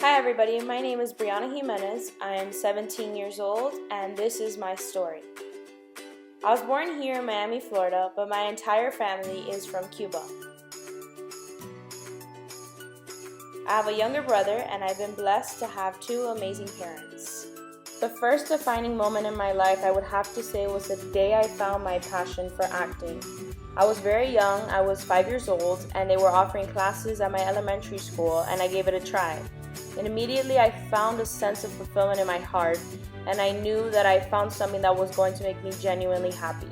Hi everybody, my name is Brianna Jimenez. I am 17 years old and this is my story. I was born here in Miami, Florida, but my entire family is from Cuba. I have a younger brother and I've been blessed to have two amazing parents. The first defining moment in my life I would have to say was the day I found my passion for acting. I was very young, I was 5 years old, and they were offering classes at my elementary school and I gave it a try. And immediately I found a sense of fulfillment in my heart, and I knew that I found something that was going to make me genuinely happy.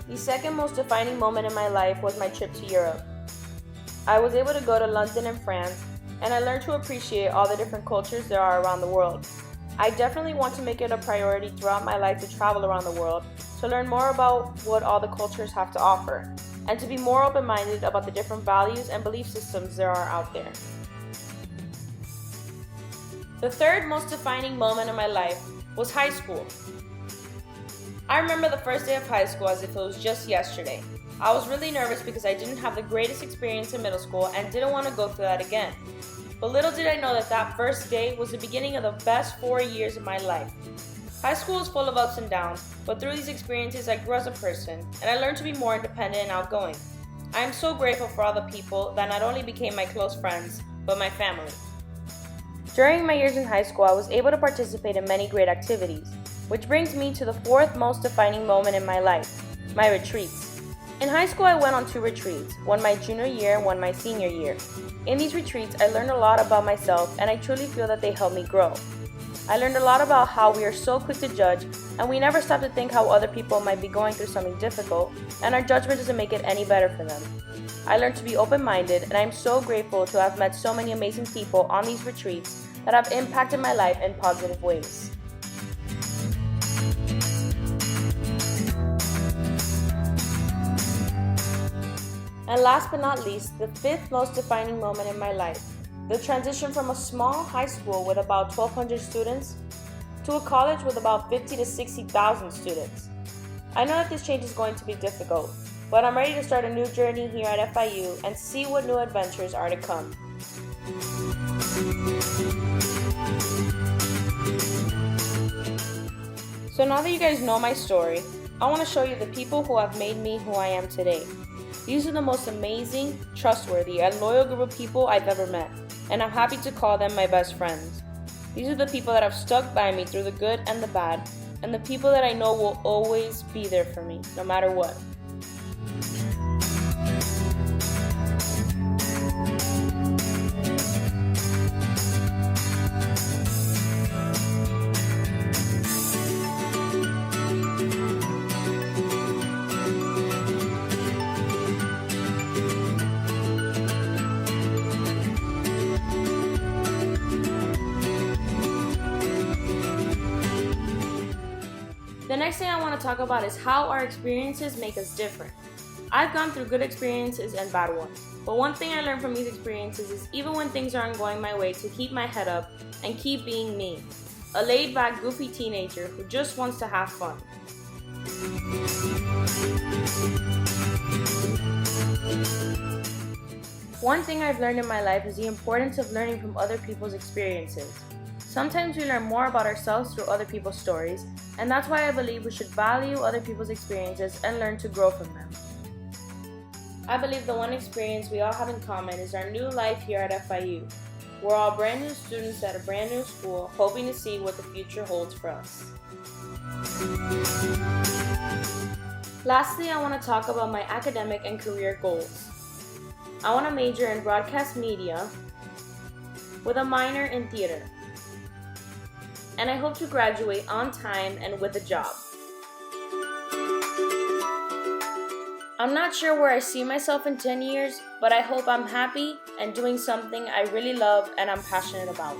The second most defining moment in my life was my trip to Europe. I was able to go to London and France, and I learned to appreciate all the different cultures there are around the world. I definitely want to make it a priority throughout my life to travel around the world, to learn more about what all the cultures have to offer, and to be more open-minded about the different values and belief systems there are out there. The third most defining moment in my life was high school. I remember the first day of high school as if it was just yesterday. I was really nervous because I didn't have the greatest experience in middle school and didn't want to go through that again. But little did I know that that first day was the beginning of the best 4 years of my life. High school is full of ups and downs, but through these experiences I grew as a person, and I learned to be more independent and outgoing. I am so grateful for all the people that not only became my close friends, but my family. During my years in high school, I was able to participate in many great activities, which brings me to the fourth most defining moment in my life, my retreats. In high school, I went on 2 retreats, one my junior year and one my senior year. In these retreats, I learned a lot about myself, and I truly feel that they helped me grow. I learned a lot about how we are so quick to judge, and we never stop to think how other people might be going through something difficult, and our judgment doesn't make it any better for them. I learned to be open-minded, and I am so grateful to have met so many amazing people on these retreats that have impacted my life in positive ways. And last but not least, the fifth most defining moment in my life, the transition from a small high school with about 1,200 students to a college with about 50 to 60,000 students. I know that this change is going to be difficult, but I'm ready to start a new journey here at FIU and see what new adventures are to come. So now that you guys know my story, I want to show you the people who have made me who I am today. These are the most amazing, trustworthy, and loyal group of people I've ever met, and I'm happy to call them my best friends. These are the people that have stuck by me through the good and the bad, and the people that I know will always be there for me, no matter what. The next thing I want to talk about is how our experiences make us different. I've gone through good experiences and bad ones, but one thing I learned from these experiences is even when things aren't going my way, to keep my head up and keep being me, a laid-back, goofy teenager who just wants to have fun. One thing I've learned in my life is the importance of learning from other people's experiences. Sometimes we learn more about ourselves through other people's stories, and that's why I believe we should value other people's experiences and learn to grow from them. I believe the one experience we all have in common is our new life here at FIU. We're all brand new students at a brand new school, hoping to see what the future holds for us. Lastly, I want to talk about my academic and career goals. I want to major in broadcast media with a minor in theater. And I hope to graduate on time and with a job. I'm not sure where I see myself in 10 years, but I hope I'm happy and doing something I really love and I'm passionate about.